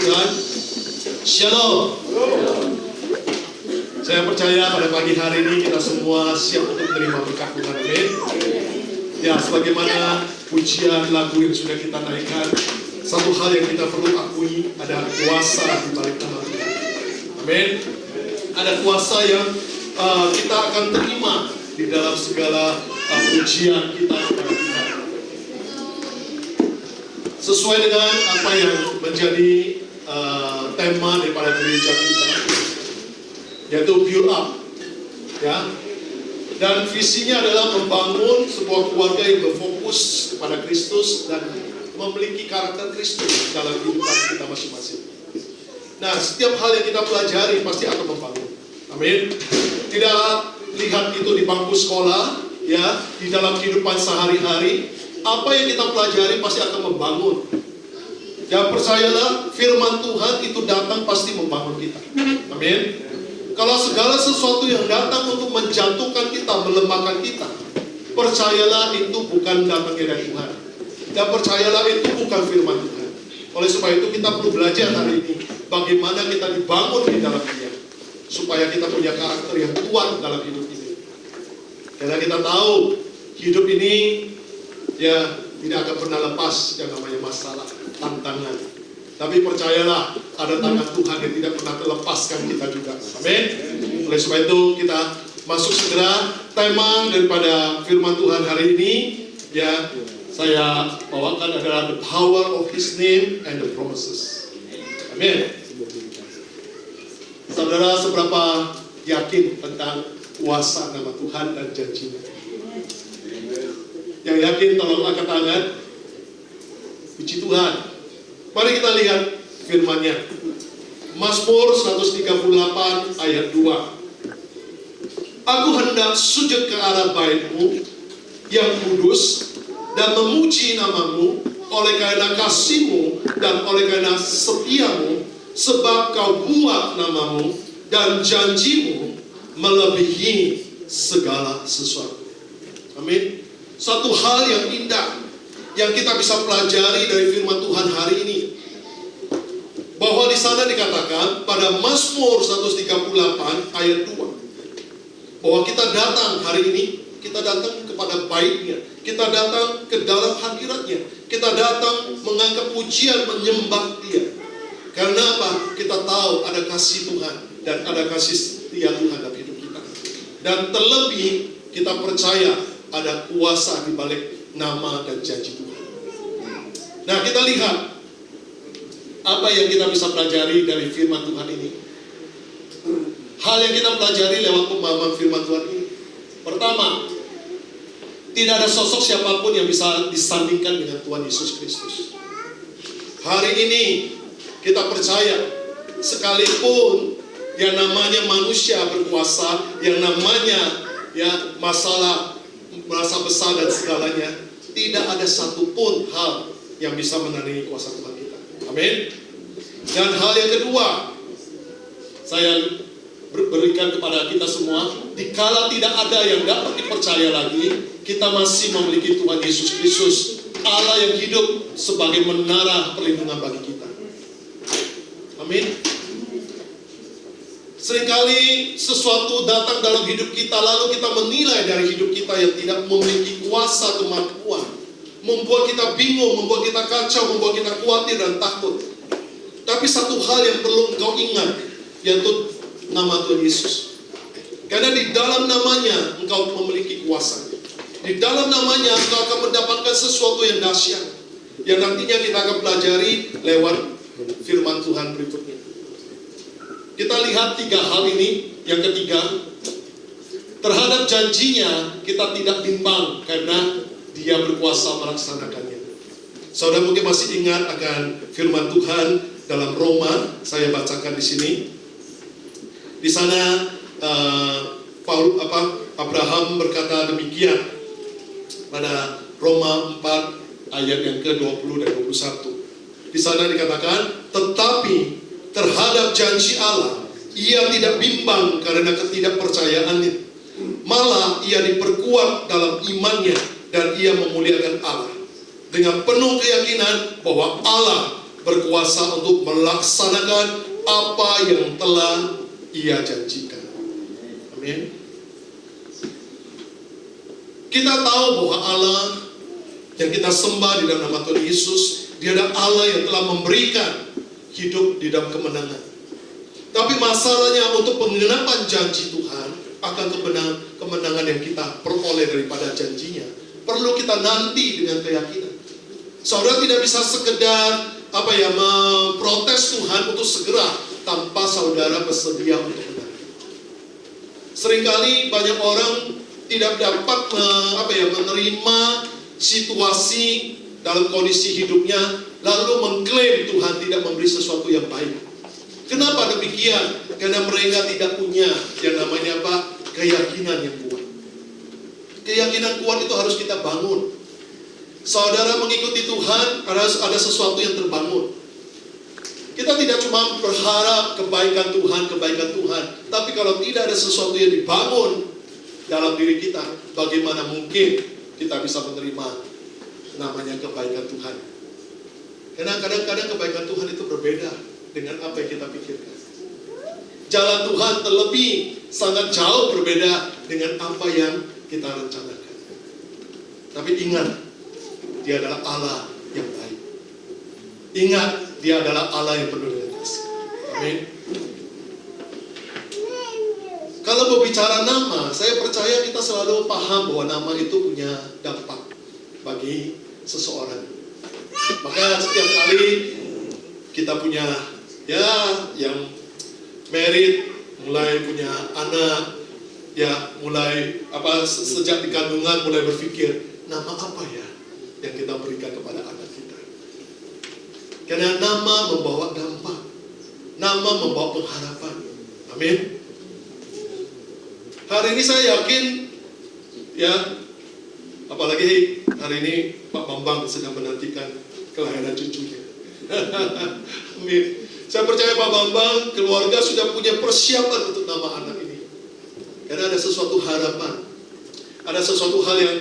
Tuhan. Shalom. Saya percaya pada pagi hari ini kita semua siap untuk menerima berkat Tuhan. Amin. Ya, sebagaimana pujian lagu yang sudah kita naikkan, satu hal yang kita perlu akui ada kuasa di balik nama Tuhan. Amin. Ada kuasa yang kita akan terima di dalam segala pujian kita kepada Tuhan. Sesuai dengan apa yang menjadi tema daripada gereja kita, yaitu build up, ya. Dan visinya adalah membangun sebuah keluarga yang berfokus kepada Kristus dan memiliki karakter Kristus dalam kehidupan kita masing-masing. Nah, setiap hal yang kita pelajari pasti akan membangun. Amin. Tidak lihat itu di bangku sekolah, ya, di dalam kehidupan sehari-hari. Apa yang kita pelajari pasti akan membangun. Ya, percayalah, firman Tuhan itu datang pasti membangun kita. Amin. Kalau segala sesuatu yang datang untuk menjatuhkan kita, melemahkan kita, percayalah itu bukan datangnya dari Tuhan. Dan percayalah itu bukan firman Tuhan. Oleh sebab itu kita perlu belajar hari ini bagaimana kita dibangun di dalam Dia, supaya kita punya karakter yang kuat dalam hidup ini. Karena kita tahu hidup ini ya tidak akan pernah lepas yang namanya masalah, tantangan. Tapi percayalah, ada tangan Tuhan yang tidak pernah melepaskan kita juga. Amin. Oleh sebab itu kita masuk segera tema daripada firman Tuhan hari ini. Ya, saya bawakan adalah the power of His name and the promises. Amin. Saudara, seberapa yakin tentang kuasa nama Tuhan dan janjinya? Yang yakin tolong angkat tangan. Puji Tuhan. Mari kita lihat firman-Nya. Mazmur 138 ayat 2. Aku hendak sujud ke arah bait-Mu yang kudus dan memuji nama-Mu oleh karena kasih-Mu dan oleh karena setia-Mu, sebab Kau buat nama-Mu dan janji-Mu melebihi segala sesuatu. Amin. Satu hal yang indah yang kita bisa pelajari dari firman Tuhan hari ini, bahwa di sana dikatakan pada Mazmur 138 ayat 2, bahwa kita datang hari ini, kita datang kepada bait-Nya, kita datang ke dalam hadirat-Nya, kita datang mengangkat pujian, menyembah Dia. Karena apa? Kita tahu ada kasih Tuhan dan ada kasih setia Tuhan dalam hidup kita. Dan terlebih kita percaya ada kuasa di balik nama dan janji Tuhan. Nah, kita lihat apa yang kita bisa pelajari dari firman Tuhan ini. Hal yang kita pelajari lewat pemahaman firman Tuhan ini. Pertama, tidak ada sosok siapapun yang bisa disandingkan dengan Tuhan Yesus Kristus. Hari ini kita percaya, sekalipun yang namanya manusia berkuasa, yang namanya ya masalah merasa besar dan segalanya, tidak ada satupun hal yang bisa menandingi kuasa Tuhan kita. Amin. Dan hal yang kedua, saya berikan kepada kita semua, dikala tidak ada yang dapat dipercaya lagi, kita masih memiliki Tuhan Yesus Kristus, Allah yang hidup sebagai menara perlindungan bagi kita. Amin. Seringkali sesuatu datang dalam hidup kita, lalu kita menilai dari hidup kita yang tidak memiliki kuasa kemampuan, membuat kita bingung, membuat kita kacau, membuat kita khawatir dan takut. Tapi satu hal yang perlu engkau ingat, yaitu nama Tuhan Yesus. Karena di dalam namanya engkau memiliki kuasa. Di dalam namanya engkau akan mendapatkan sesuatu yang dahsyat, yang nantinya kita akan pelajari lewat firman Tuhan berikutnya. Kita lihat tiga hal ini. Yang ketiga, terhadap janjinya kita tidak bimbang karena Dia berkuasa melaksanakannya. Saudara mungkin masih ingat akan firman Tuhan dalam Roma, saya bacakan di sini. Di sana Abraham berkata demikian pada Roma 4 ayat yang ke-20 dan 21. Di sana dikatakan, tetapi terhadap janji Allah, ia tidak bimbang karena ketidakpercayaannya. Malah ia diperkuat dalam imannya dan ia memuliakan Allah dengan penuh keyakinan bahwa Allah berkuasa untuk melaksanakan apa yang telah Ia janjikan. Amin. Kita tahu bahwa Allah yang kita sembah di dalam nama Tuhan Yesus, Dia adalah Allah yang telah memberikan hidup di dalam kemenangan. Tapi masalahnya untuk penggenapan janji Tuhan akan kemenangan yang kita peroleh daripada janjinya, perlu kita nanti dengan keyakinan. Saudara tidak bisa sekedar memprotes Tuhan untuk segera tanpa saudara bersedia untuk menang. Seringkali banyak orang tidak dapat menerima situasi dalam kondisi hidupnya, lalu mengklaim Tuhan tidak memberi sesuatu yang baik. Kenapa demikian? Karena mereka tidak punya yang namanya keyakinan yang kuat. Keyakinan kuat itu harus kita bangun. Saudara mengikuti Tuhan, ada sesuatu yang terbangun. Kita tidak cuma berharap kebaikan Tuhan, tapi kalau tidak ada sesuatu yang dibangun dalam diri kita, bagaimana mungkin kita bisa menerima namanya kebaikan Tuhan? Karena kadang-kadang kebaikan Tuhan itu berbeda dengan apa yang kita pikirkan. Jalan Tuhan terlebih sangat jauh berbeda dengan apa yang kita rencanakan. Tapi ingat, Dia adalah Allah yang baik. Ingat, Dia adalah Allah yang penuh dengan kasih. Amin. Kalau berbicara nama, saya percaya kita selalu paham bahwa nama itu punya dampak bagi seseorang. Maka setiap kali kita punya yang married, mulai punya anak, mulai sejak di kandungan mulai berpikir, nama apa ya yang kita berikan kepada anak kita? Karena nama membawa dampak, nama membawa pengharapan. Amin. Hari ini saya yakin, apalagi hari ini Pak Bambang sedang menantikan kelahiran cucunya. Amin. Saya percaya Pak Bambang, keluarga sudah punya persiapan untuk nama anak ini. Karena ada sesuatu harapan, ada sesuatu hal yang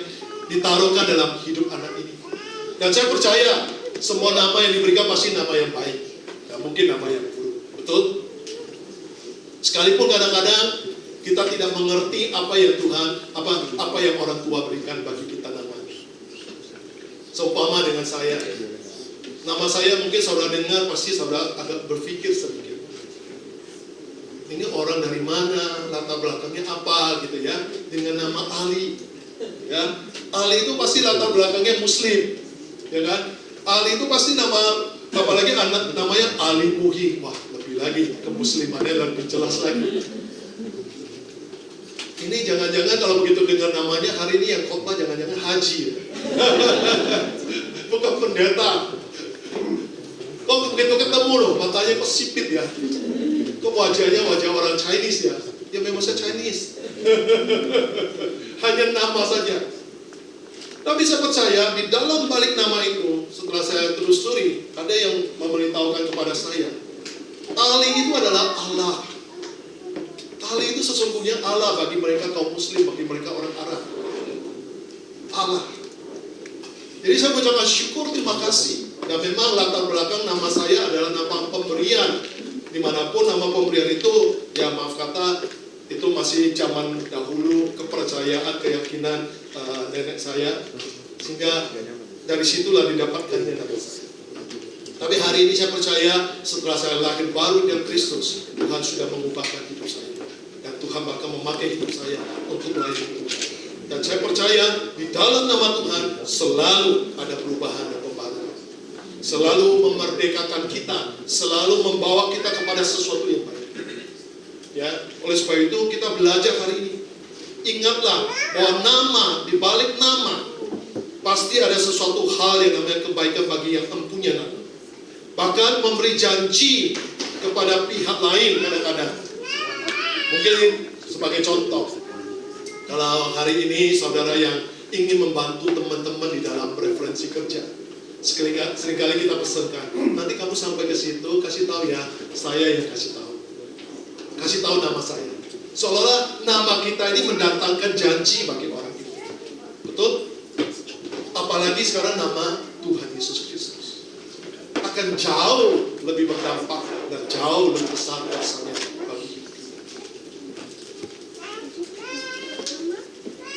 ditaruhkan dalam hidup anak ini. Dan saya percaya semua nama yang diberikan pasti nama yang baik, tidak mungkin nama yang buruk. Betul? Sekalipun kadang-kadang kita tidak mengerti apa yang Tuhan, apa yang orang tua berikan bagi kita nama. Seumpama dengan saya, nama saya mungkin saudara dengar, pasti saudara agak berpikir sedikit. Ini orang dari mana, latar belakangnya apa gitu ya, dengan nama Ali. Ya, Ali itu pasti latar belakangnya Muslim, ya kan? Ali itu pasti nama, apalagi anak namanya Ali Muhi. Wah, lebih lagi kemuslimannya lebih jelas lagi. Ini jangan-jangan kalau begitu dengar namanya hari ini yang khotbah jangan-jangan haji ya? Bukan pendeta. Kok begitu ketemu loh, matanya kok sipit ya? Kok wajahnya wajah orang Chinese ya? Ya memang saya Chinese. Hanya nama saja. Tapi saya percaya di dalam balik nama itu, setelah saya telusuri, ada yang memberitahukan kepada saya, Ali itu adalah Allah. Ali itu sesungguhnya Allah bagi mereka kaum Muslim, bagi mereka orang Arab. Allah. Jadi saya mengucapkan syukur, terima kasih. Dan memang latar belakang nama saya adalah nama pemberian. Dimanapun nama pemberian itu, ya maaf kata, itu masih zaman dahulu, kepercayaan, keyakinan nenek saya. Sehingga dari situlah didapatkannya nama saya. Tapi hari ini saya percaya setelah saya lahir baru dengan Kristus, Tuhan sudah mengubahkan hidup saya. Dan Tuhan bakal memakai hidup saya untuk melayani Tuhan. Dan saya percaya di dalam nama Tuhan selalu ada perubahan dan pembaruan. Selalu memerdekakan kita, selalu membawa kita kepada sesuatu yang baik. Ya, oleh sebab itu kita belajar hari ini. Ingatlah bahwa nama, di balik nama pasti ada sesuatu hal yang namanya kebaikan bagi yang empunya nama. Bahkan memberi janji kepada pihak lain kadang-kadang. Mungkin sebagai contoh, kalau hari ini saudara yang ingin membantu teman-teman di dalam preferensi kerja, seringkali kita pesankan, nanti kamu sampai ke situ, kasih tahu ya, saya yang kasih tahu. Kasih tahu nama saya. Seolah-olah nama kita ini mendatangkan janji bagi orang itu. Betul? Apalagi sekarang nama Tuhan Yesus Kristus. akan jauh lebih berdampak dan jauh lebih besar kuasanya bagi hidup kita.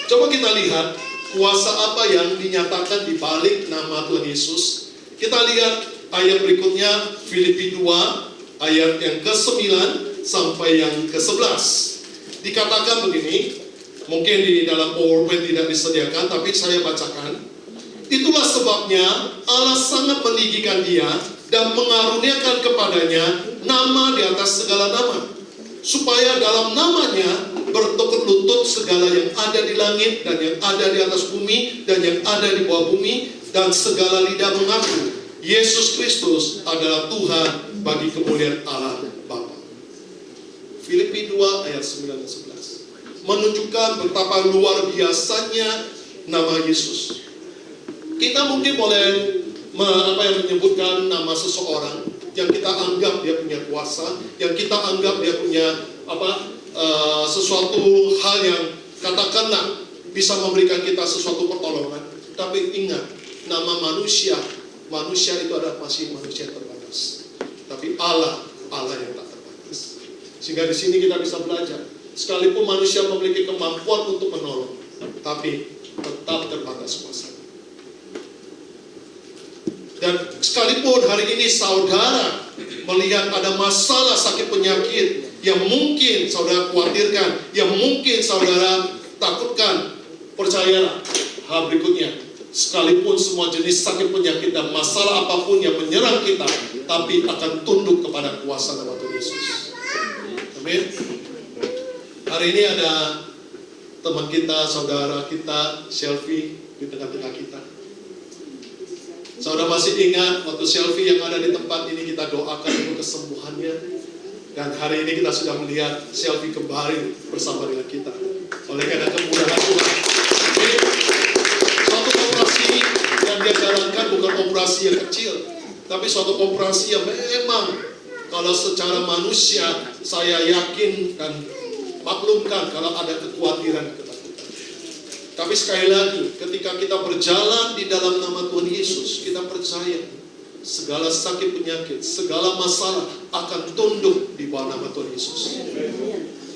Coba kita lihat kuasa apa yang dinyatakan di balik nama Tuhan Yesus. Kita lihat ayat berikutnya, Filipi 2 ayat yang ke-9 sampai yang ke-11. Dikatakan begini, mungkin di dalam PowerPoint tidak disediakan, tapi saya bacakan. Itulah sebabnya Allah sangat meninggikan dia dan mengaruniakan kepadanya nama di atas segala nama, supaya dalam namanya bertekuk lutut segala yang ada di langit dan yang ada di atas bumi dan yang ada di bawah bumi, dan segala lidah mengaku Yesus Kristus adalah Tuhan bagi kemuliaan Allah Bapa. Filipi 2 ayat 9 dan 11 menunjukkan betapa luar biasanya nama Yesus. Kita mungkin boleh menyebutkan nama seseorang yang kita anggap dia punya kuasa, yang kita anggap dia punya sesuatu hal yang katakanlah bisa memberikan kita sesuatu pertolongan. Tapi ingat, nama manusia itu adalah masih manusia terbatas. Tapi Allah yang tak terbatas. Sehingga di sini kita bisa belajar, sekalipun manusia memiliki kemampuan untuk menolong, tapi tetap terbatas kuasa. Dan sekalipun hari ini saudara melihat ada masalah sakit penyakit yang mungkin saudara khawatirkan, yang mungkin saudara takutkan, percayalah hal berikutnya. Sekalipun semua jenis sakit penyakit dan masalah apapun yang menyerang kita, tapi akan tunduk kepada kuasa nama Tuhan Yesus. Amin. Hari ini ada teman kita, saudara kita, Selfie di tengah-tengah kita. Saudara masih ingat waktu Selfie yang ada di tempat ini kita doakan untuk kesembuhannya. Dan hari ini kita sudah melihat Selfie kembali bersama dengan kita. Oleh karena kemudahan Tuhan. Suatu operasi yang dia jalankan bukan operasi yang kecil, tapi suatu operasi yang memang kalau secara manusia saya yakin dan maklumkan kalau ada kekhawatiran, ketakutan. Tapi sekali lagi, ketika kita berjalan di dalam nama Tuhan Yesus, kita percaya segala sakit penyakit, segala masalah akan tunduk di bawah nama Tuhan Yesus.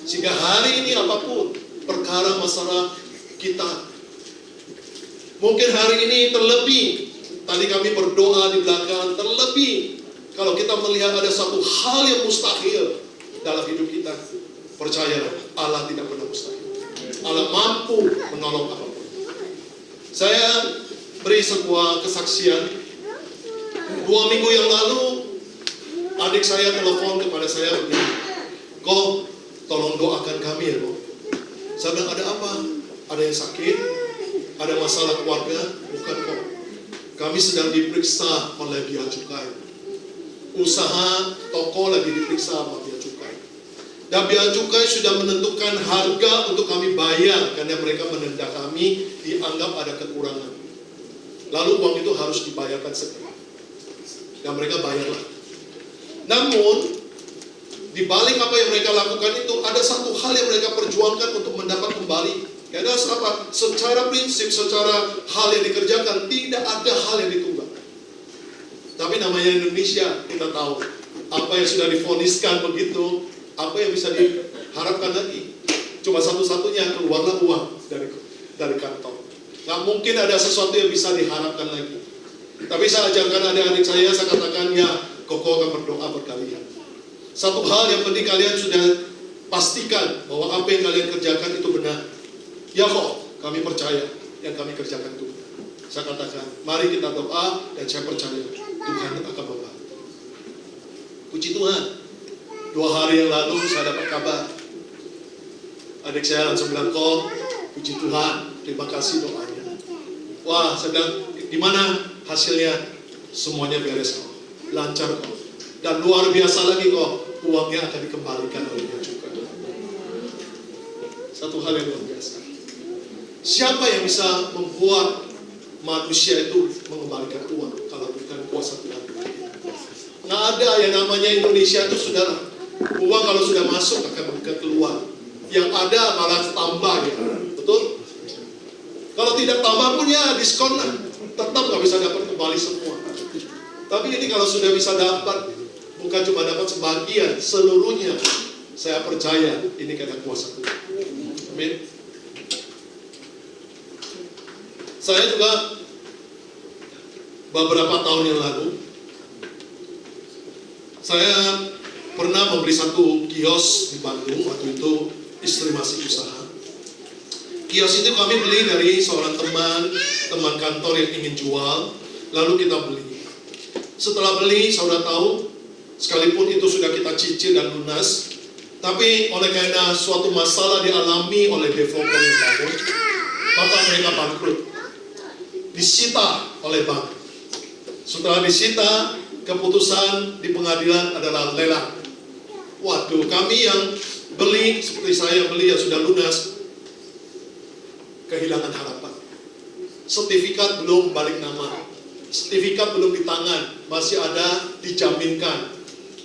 Sehingga hari ini apapun perkara masalah kita, mungkin hari ini terlebih, tadi kami berdoa di belakang, terlebih kalau kita melihat ada satu hal yang mustahil dalam hidup kita, percayalah Allah tidak pernah mustahil. Allah mampu menolong apapun. Saya beri sebuah kesaksian. 2 minggu yang lalu adik saya telepon kepada saya begini, "Kok tolong doakan kami ya, Kok." Saya bilang, "Ada apa? Ada yang sakit? Ada masalah keluarga?" "Bukan, Kok. Kami sedang diperiksa oleh Bea Cukai. Usaha toko lagi diperiksa oleh Bea Cukai. Dan Bea Cukai sudah menentukan harga untuk kami bayar karena mereka mendenda kami, dianggap ada kekurangan. Lalu uang itu harus dibayarkan segera. Dan mereka bayarlah. Namun, di balik apa yang mereka lakukan itu, ada satu hal yang mereka perjuangkan untuk mendapat kembali. Karena apa? Secara prinsip, secara hal yang dikerjakan, tidak ada hal yang ditunggu. Tapi namanya Indonesia, kita tahu apa yang sudah divoniskan begitu, apa yang bisa diharapkan lagi? Cuma satu-satunya, keluarlah uang dari kantong. Nggak mungkin ada sesuatu yang bisa diharapkan lagi. Tapi saya ajarkan adik-adik saya katakan, ya, Koko akan berdoa berkalian. Satu hal yang penting, kalian sudah pastikan bahwa apa yang kalian kerjakan itu benar. Ya kok, kami percaya yang kami kerjakan itu. Saya katakan, mari kita doa dan saya percaya Tuhan akan membantu. Puji Tuhan. 2 hari yang lalu saya dapat kabar. Adik saya langsung bilang, "Kok, puji Tuhan, terima kasih doanya." Wah, saya bilang, gimana hasilnya? Semuanya beres kok, lancar kok. Dan luar biasa lagi kok, uangnya akan dikembalikan oleh Bea Cukai. Satu hal yang luar biasa. Siapa yang bisa membuat manusia itu mengembalikan uang kalau bukan kuasa Tuhan? Nggak ada yang namanya Indonesia itu sudah uang kalau sudah masuk akan keluar. Yang ada malah tambah ya, betul? Kalau tidak tambah pun ya diskon lah, tetap nggak bisa dapat kembali semua. Tapi ini kalau sudah bisa dapat, bukan cuma dapat sebagian, seluruhnya, saya percaya ini karena kuasa Tuhan. Amin. Saya juga beberapa tahun yang lalu, saya pernah membeli satu kios di Bandung. Waktu itu istri masih usaha. Kios itu kami beli dari seorang teman kantor yang ingin jual, lalu kita beli. Setelah beli, saudara tahu, sekalipun itu sudah kita cicil dan lunas, tapi oleh karena suatu masalah dialami oleh developer yang bangun, maka mereka bangkrut, disita oleh bank. Setelah disita, keputusan di pengadilan adalah lelang. Waduh, kami yang beli, seperti saya yang beli yang sudah lunas, kehilangan harapan. Sertifikat belum balik nama, sertifikat belum di tangan, masih ada dijaminkan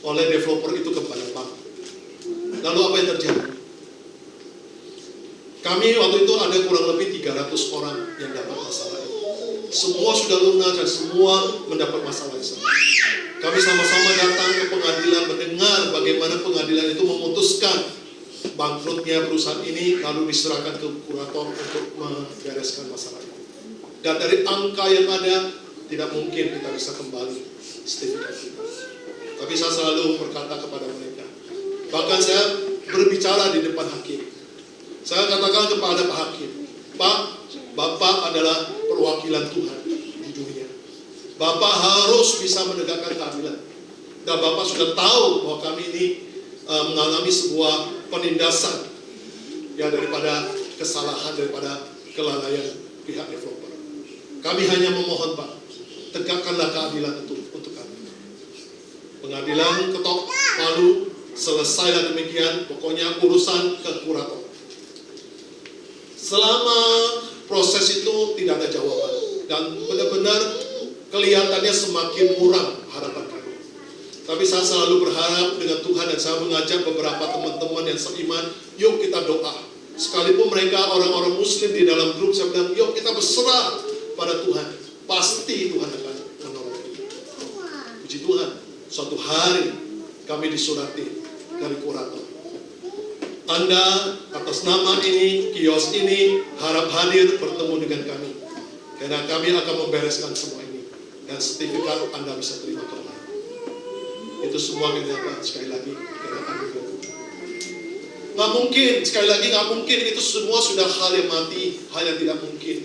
oleh developer itu kepada bank. Lalu apa yang terjadi? Kami waktu itu ada kurang lebih 300 orang yang dapat masalah itu. Semua sudah lunas dan semua mendapat masalah itu. Kami sama-sama datang ke pengadilan, mendengar bagaimana pengadilan itu memutuskan bangkrutnya perusahaan ini, lalu diserahkan ke kurator untuk membereskan masalah itu. Dan dari angka yang ada, tidak mungkin kita bisa kembali sertifikat kita. Tapi saya selalu berkata kepada mereka, bahkan saya berbicara di depan hakim. Saya katakan kepada Pak Hakim, Pak, Bapak adalah perwakilan Tuhan di dunia. Bapak harus bisa menegakkan keadilan. Dan Bapak sudah tahu bahwa kami ini mengalami sebuah penindasan ya daripada kesalahan, daripada kelalaian pihak developer. Kami hanya memohon, Pak, tegakkanlah keadilan itu untuk kami. Pengadilan ketok palu, selesailah demikian, pokoknya urusan ke kurator. Selama proses itu tidak ada jawaban dan benar-benar kelihatannya semakin muram harapan kami. Tapi saya selalu berharap dengan Tuhan, dan saya mengajak beberapa teman-teman yang seiman, yuk kita doa. Sekalipun mereka orang-orang muslim di dalam grup, saya bilang, yuk kita berserah pada Tuhan. Pasti Tuhan akan menolong kita. Puji Tuhan, suatu hari kami disurati dari kurator. Anda atas nama ini, kios ini, harap hadir bertemu dengan kami. Karena kami akan membereskan semua ini. Dan sertifikat Anda bisa terima kembali. Itu semua kenyataan, sekali lagi, karena anugerah Tuhan. Nggak mungkin, sekali lagi nggak mungkin, itu semua sudah hal yang mati, hal yang tidak mungkin.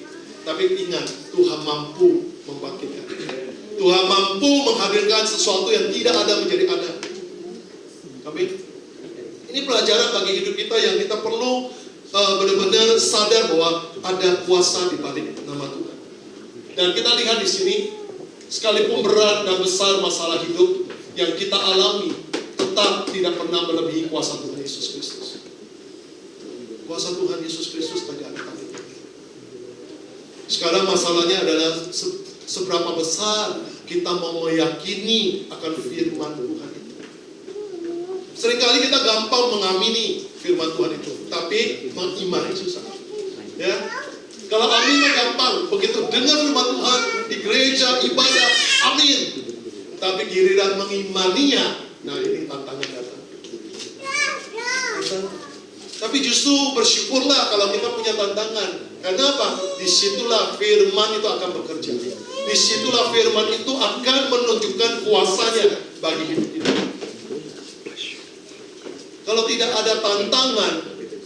Tapi ingat, Tuhan mampu membangkitkan. Tuhan mampu menghadirkan sesuatu yang tidak ada menjadi ada. Amin. Ini pelajaran bagi hidup kita yang kita perlu benar-benar sadar bahwa ada kuasa di balik nama Tuhan. Dan kita lihat di sini, sekalipun berat dan besar masalah hidup yang kita alami, tetap tidak pernah melebihi kuasa Tuhan Yesus Kristus. Kuasa Tuhan Yesus Kristus tidak ada kali. Sekarang masalahnya adalah seberapa besar kita mau meyakini akan firman Tuhan itu. Seringkali kita gampang mengamini firman Tuhan itu, tapi mengimani susah. Ya, kalau amin gampang, begitu dengar firman Tuhan di gereja ibadah, amin. Tapi giliran mengimaninya, nah ini tantangan datang. Tapi justru bersyukurlah kalau kita punya tantangan. Kenapa? Disitulah firman itu akan bekerja. Disitulah firman itu akan menunjukkan kuasanya bagi hidup kita. Kalau tidak ada tantangan,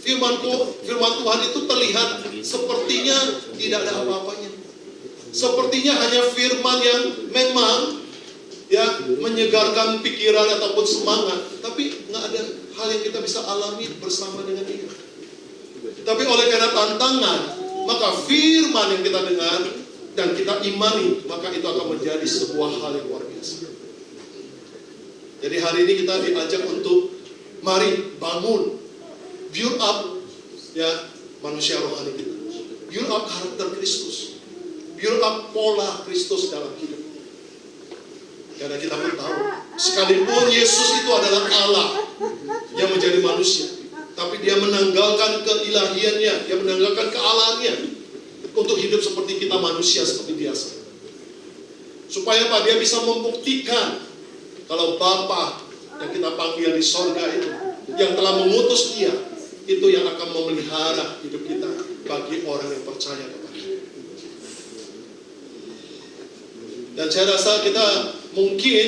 firman Tuhan itu terlihat sepertinya tidak ada apa-apanya. Sepertinya hanya firman yang memang ya menyegarkan pikiran ataupun semangat, tapi nggak ada hal yang kita bisa alami bersama dengan dia. Tapi oleh karena tantangan, maka firman yang kita dengar dan kita imani, maka itu akan menjadi sebuah hal yang luar biasa. Jadi hari ini kita diajak untuk mari bangun, build up ya manusia rohani kita, build up karakter Kristus, build up pola Kristus dalam hidup. Karena kita pun tahu, sekalipun Yesus itu adalah Allah yang menjadi manusia, tapi dia menanggalkan keilahiannya, dia menanggalkan kealahannya untuk hidup seperti kita manusia seperti biasa. Supaya apa? Dia bisa membuktikan kalau Bapa yang kita panggil di sorga itu, yang telah mengutus dia, itu yang akan memelihara hidup kita bagi orang yang percaya kepada dia. Dan saya rasa kita mungkin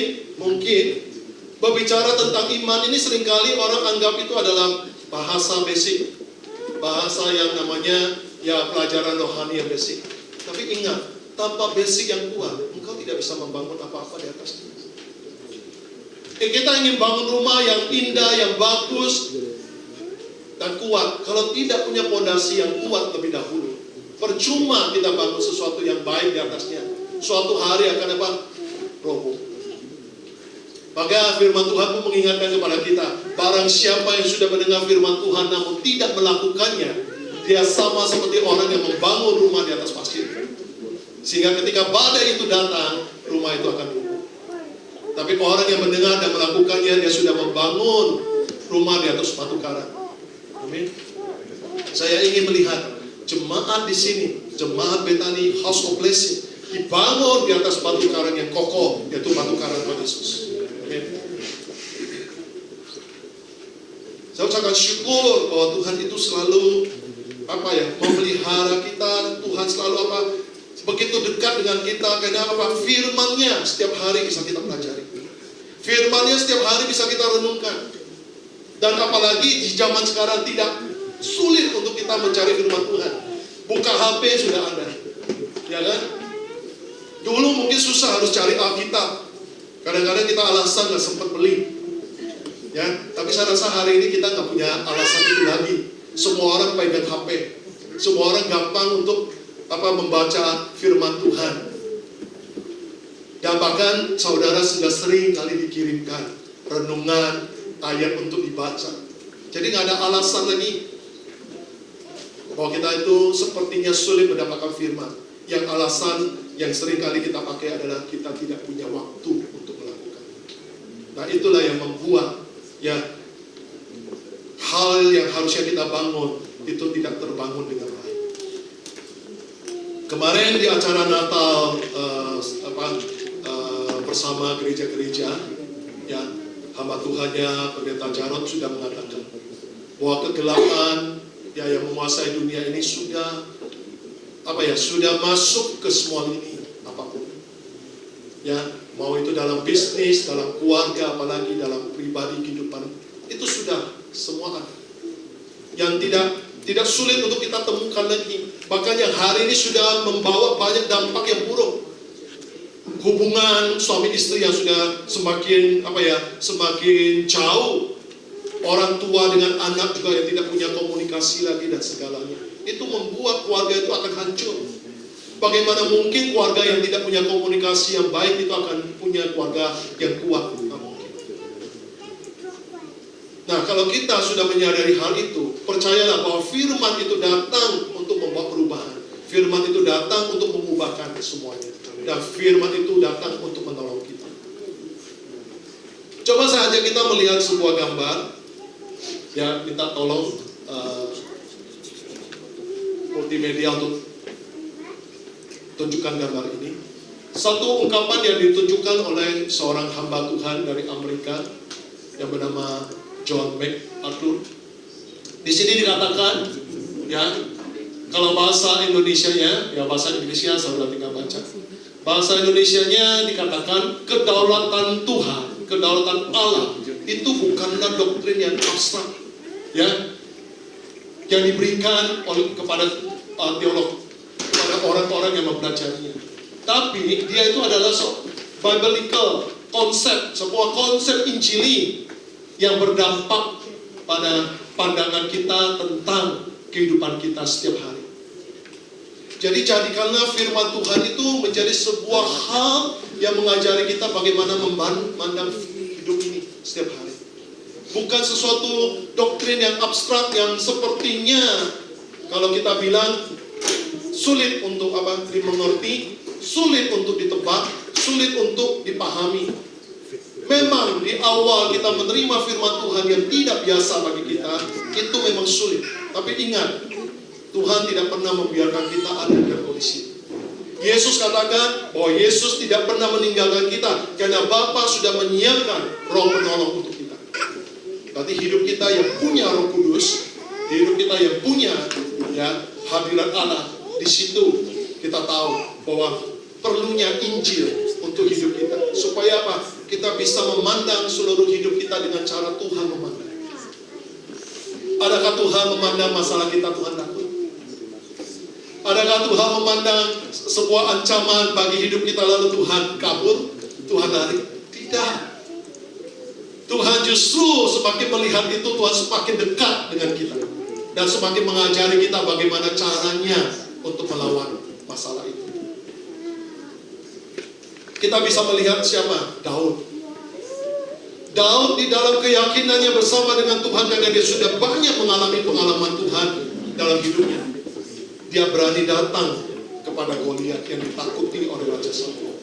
berbicara tentang iman ini seringkali orang anggap itu adalah bahasa basic, bahasa yang namanya ya pelajaran rohani yang basic. Tapi ingat, tanpa basic yang kuat, engkau tidak bisa membangun apa-apa di atasnya. Kita ingin bangun rumah yang indah, yang bagus dan kuat. Kalau tidak punya fondasi yang kuat lebih dahulu, percuma kita bangun sesuatu yang baik di atasnya. Suatu hari akan apa? Roboh. Maka firman Tuhan pun mengingatkan kepada kita, barang siapa yang sudah mendengar firman Tuhan namun tidak melakukannya, dia sama seperti orang yang membangun rumah di atas pasir. Sehingga ketika badai itu datang, rumah itu akan runtuh. Tapi orang yang mendengar dan melakukannya, dia sudah membangun rumah di atas batu karang. Amin. Saya ingin melihat jemaat di sini, jemaat Bethany House of Blessing, dibangun di atas batu karang yang kokoh, yaitu batu karang Tuhan Yesus. Amin. Saya sangat syukur bahwa Tuhan itu selalu memelihara kita. Tuhan selalu begitu dekat dengan kita. Karena firman-Nya setiap hari bisa kita pelajari. Firman-Nya setiap hari bisa kita renungkan. Dan apalagi di zaman sekarang tidak sulit untuk kita mencari firman Tuhan. Buka HP sudah ada, ya kan? Dulu mungkin susah harus cari Alkitab. Kadang-kadang kita alasan nggak sempat beli, ya. Tapi saya rasa hari ini kita nggak punya alasan itu lagi. Semua orang pegang HP, semua orang gampang untuk membaca firman Tuhan. Dan bahkan saudara sudah sering kali dikirimkan renungan ayat untuk dibaca. Jadi nggak ada alasan lagi bahwa kita itu sepertinya sulit mendapatkan firman. Yang alasan yang sering kali kita pakai adalah kita tidak punya waktu untuk melakukan. Nah, itulah yang membuat ya hal yang harusnya kita bangun itu tidak terbangun dengan baik. Kemarin di acara Natal bersama gereja-gereja, ya, hamba Tuhannya Pendeta Jarod sudah mengatakan bahwa kegelapan yang menguasai dunia ini sudah masuk ke semua lini apapun. Ya, mau itu dalam bisnis, dalam keluarga, apalagi dalam pribadi kehidupan, itu sudah semua ada. Yang tidak sulit untuk kita temukan lagi. Bahkan yang hari ini sudah membawa banyak dampak yang buruk. Hubungan suami istri yang sudah semakin jauh. Orang tua dengan anak juga yang tidak punya komunikasi lagi dan segalanya. Itu membuat keluarga itu akan hancur. Bagaimana mungkin keluarga yang tidak punya komunikasi yang baik itu akan punya keluarga yang kuat? Tidak mungkin. Nah, kalau kita sudah menyadari hal itu, percayalah bahwa firman itu datang untuk membawa perubahan. Firman itu datang untuk mengubahkan semuanya. Dan firman itu datang untuk menolong kita. Coba saja kita melihat sebuah gambar. Ya, minta tolong multimedia untuk tunjukkan gambar ini. Satu ungkapan yang ditunjukkan oleh seorang hamba Tuhan dari Amerika yang bernama John MacArthur. Di sini dikatakan, ya, kalau bahasa Indonesianya, ya bahasa Indonesia saudara tinggal baca. Bahasa Indonesianya dikatakan kedaulatan Tuhan, kedaulatan Allah itu bukanlah doktrin yang abstrak, ya, yang diberikan kepada teolog, kepada orang-orang yang mempelajarinya. Tapi dia itu adalah biblical konsep, sebuah konsep Injili yang berdampak pada pandangan kita tentang kehidupan kita setiap hari. Jadi jadikanlah firman Tuhan itu menjadi sebuah hal yang mengajari kita bagaimana memandang hidup ini setiap hari. Bukan sesuatu doktrin yang abstrak yang sepertinya kalau kita bilang sulit untuk dimengerti, sulit untuk ditebak, sulit untuk dipahami. Memang di awal kita menerima firman Tuhan yang tidak biasa bagi kita, itu memang sulit. Tapi ingat, Tuhan tidak pernah membiarkan kita ada dalam kondisi. Yesus katakan bahwa Yesus tidak pernah meninggalkan kita karena Bapa sudah menyiapkan Roh penolong untuk kita. Berarti hidup kita yang punya Roh Kudus, hidup kita yang punya hadirat Allah, di situ kita tahu bahwa perlunya Injil untuk hidup kita. Supaya apa? Kita bisa memandang seluruh hidup kita dengan cara Tuhan memandang. Adakah Tuhan memandang masalah kita Tuhan takut? Adakah Tuhan memandang sebuah ancaman bagi hidup kita lalu Tuhan kabur? Tuhan lari? Tidak. Tuhan justru semakin melihat itu, Tuhan semakin dekat dengan kita. Dan semakin mengajari kita bagaimana caranya untuk melawan masalah itu. Kita bisa melihat siapa? Daud. Daud di dalam keyakinannya bersama dengan Tuhan, karena dia sudah banyak mengalami pengalaman Tuhan dalam hidupnya. Dia berani datang kepada Goliat yang ditakuti oleh Raja Saul.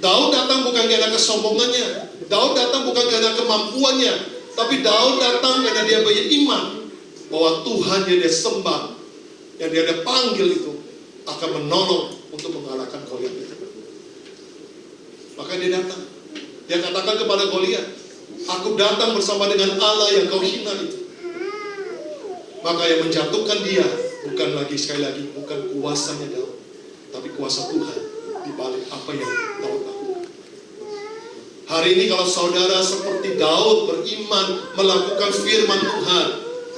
Daud datang bukan karena kesombongannya, Daud datang bukan karena kemampuannya, tapi Daud datang karena dia beriman bahwa Tuhan yang dia sembah, yang dia ada panggil itu akan menolong untuk mengalahkan Goliat itu. Maka dia datang. Dia katakan kepada Goliat, aku datang bersama dengan Allah yang kau hina itu. Maka yang menjatuhkan dia bukan lagi, sekali lagi, bukan kuasanya Daud, tapi kuasa Tuhan di balik apa yang Daud lakukan. Hari ini kalau saudara seperti Daud beriman melakukan firman Tuhan,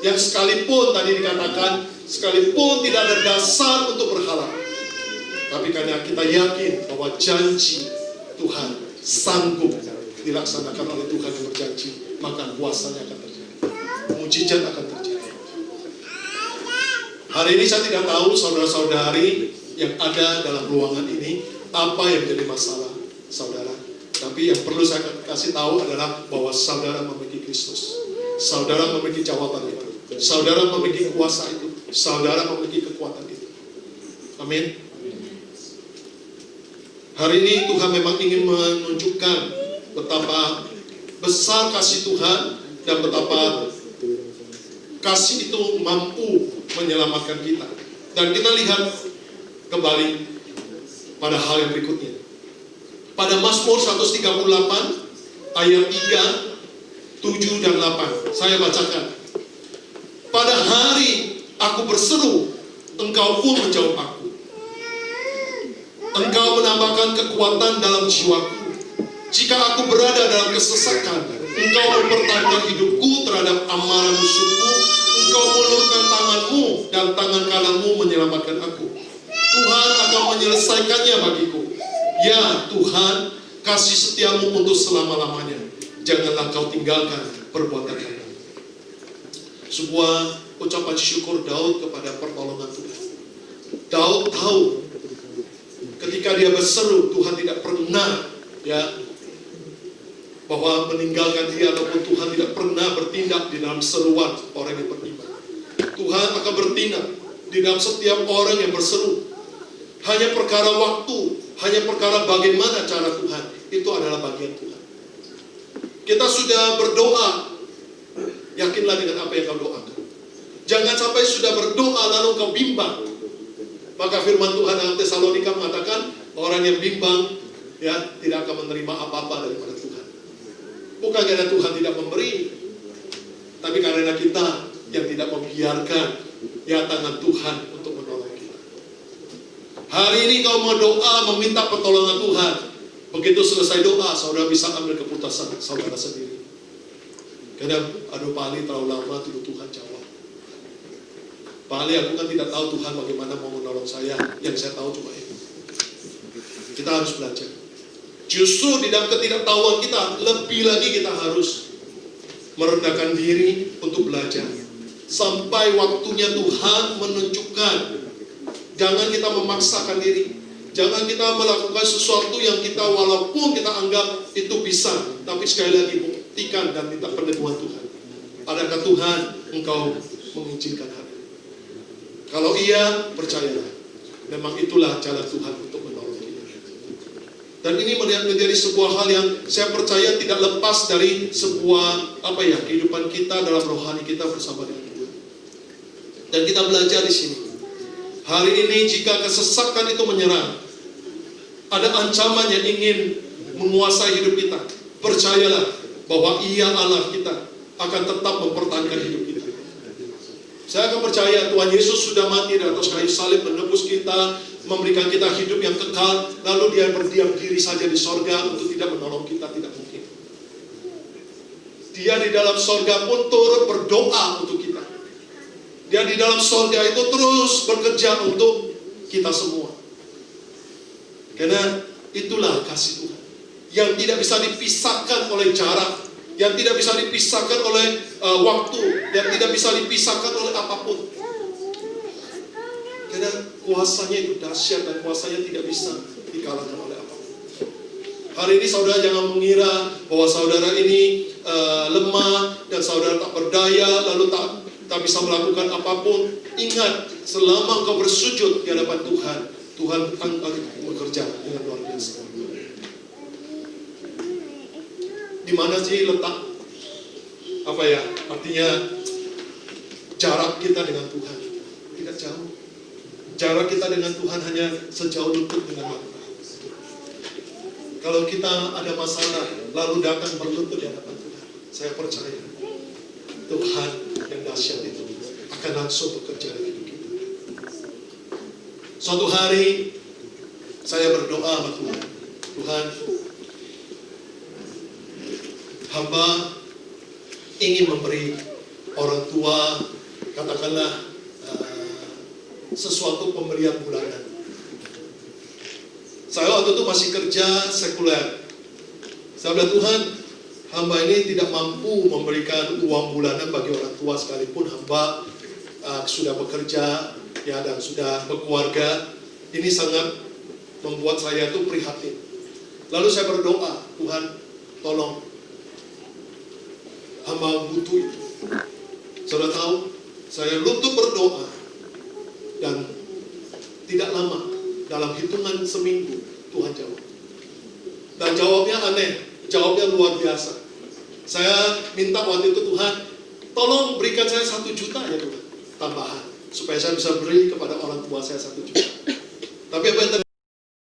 yang sekalipun tadi dikatakan, sekalipun tidak ada dasar untuk berharap, tapi karena kita yakin bahwa janji Tuhan sanggup dilaksanakan oleh Tuhan yang berjanji, maka kuasanya akan terjadi, mujizat akan terjadi. Hari ini saya tidak tahu saudara-saudari yang ada dalam ruangan ini apa yang menjadi masalah saudara. Tapi yang perlu saya kasih tahu adalah bahwa saudara memiliki Kristus. Saudara memiliki jawaban itu. Saudara memiliki kuasa itu. Saudara memiliki kekuatan itu. Amin. Hari ini Tuhan memang ingin menunjukkan betapa besar kasih Tuhan dan betapa kasih itu mampu menyelamatkan kita. Dan kita lihat kembali pada hal yang berikutnya. Pada Mazmur 138 ayat 3, 7 dan 8. Saya bacakan. Pada hari aku berseru, engkau pun menjawab aku. Engkau menambahkan kekuatan dalam jiwaku. Jika aku berada dalam kesesakan, engkau mempertahankan hidupku terhadap amarah musuhku. Engkau mengulurkan tanganmu dan tangan kananmu menyelamatkan aku. Tuhan akan menyelesaikannya bagiku. Ya Tuhan, kasih setiamu untuk selama-lamanya. Janganlah kau tinggalkan perbuatan kami. Sebuah ucapan syukur Daud kepada pertolongan Tuhan. Daud tahu ketika dia berseru, Tuhan tidak pernah bahwa meninggalkan dia, ataupun Tuhan tidak pernah bertindak di dalam seruan orang yang beriman. Tuhan akan bertindak di dalam setiap orang yang berseru. Hanya perkara waktu, hanya perkara bagaimana cara Tuhan, itu adalah bagian Tuhan. Kita sudah berdoa, yakinlah dengan apa yang kau doakan. Jangan sampai sudah berdoa lalu kau bimbang. Maka firman Tuhan dalam Tesalonika mengatakan, orang yang bimbang tidak akan menerima apa-apa daripada Tuhan. Bukan karena Tuhan tidak memberi, tapi karena kita yang tidak membiarkan tangan Tuhan untuk menolong kita. Hari ini kau mau doa meminta pertolongan Tuhan. Begitu selesai doa, saudara bisa ambil keputusan saudara sendiri. Kadang, aduh Pak Ali terlalu lama dulu Tuhan jawab. Pak Ali, aku kan tidak tahu Tuhan bagaimana mau menolong saya. Yang saya tahu cuma itu. Kita harus belajar. Justru di dalam ketidaktahuan kita, lebih lagi kita harus merendahkan diri untuk belajar. Sampai waktunya Tuhan menunjukkan. Jangan kita memaksakan diri. Jangan kita melakukan sesuatu yang kita walaupun kita anggap itu bisa. Tapi sekali lagi buktikan dan minta penentuan Tuhan. Adakah Tuhan engkau mengizinkan hal ini? Kalau iya, percayalah. Memang itulah jalan Tuhan untuk menolong kita. Dan ini menjadi sebuah hal yang saya percaya tidak lepas dari sebuah kehidupan kita dalam rohani kita bersama dengan Tuhan. Dan kita belajar di sini. Hari ini jika kesesakan itu menyerang, ada ancaman yang ingin menguasai hidup kita, percayalah bahwa Ia Allah kita akan tetap mempertahankan hidup kita. Saya akan percaya Tuhan Yesus sudah mati di atas kayu salib menebus kita, memberikan kita hidup yang kekal, lalu Dia berdiam diri saja di sorga untuk tidak menolong kita, tidak mungkin. Dia di dalam sorga pun turut berdoa untuk kita. Dia di dalam sorga itu terus bekerja untuk kita semua. Karena itulah kasih Tuhan yang tidak bisa dipisahkan oleh jarak, yang tidak bisa dipisahkan oleh waktu, yang tidak bisa dipisahkan oleh apapun. Karena kuasanya itu dahsyat dan kuasanya tidak bisa dikalahkan oleh apapun. Hari ini saudara jangan mengira bahwa saudara ini lemah dan saudara tak berdaya, lalu tak bisa melakukan apapun. Ingat, selama engkau bersujud di hadapan Tuhan, Tuhan akan bekerja dengan luar biasa. Di mana sih letak artinya jarak kita dengan Tuhan? Tidak jauh. Jarak kita dengan Tuhan hanya sejauh lutut dengan mata. Kalau kita ada masalah lalu datang berlutut di hadapan Tuhan, saya percaya Tuhan yang dahsyat itu akan langsung bekerja dalam hidup kita. Suatu hari saya berdoa sama Tuhan, Tuhan, hamba ingin memberi orang tua, katakanlah sesuatu pemberian bulanan. Saya waktu itu masih kerja sekuler. Saya bilang, Tuhan, hamba ini tidak mampu memberikan uang bulanan bagi orang tua sekalipun hamba sudah bekerja ya dan sudah berkeluarga. Ini sangat membuat saya itu prihatin. Lalu saya berdoa, Tuhan, tolong, hamba butuh itu. Saudara tahu, saya lutut berdoa dan tidak lama, dalam hitungan seminggu Tuhan jawab. Dan jawabnya aneh, jawabnya luar biasa. Saya minta waktu itu, Tuhan, tolong berikan saya 1 juta ya Tuhan, tambahan, supaya saya bisa beri kepada orang tua saya 1 juta. Tapi apa yang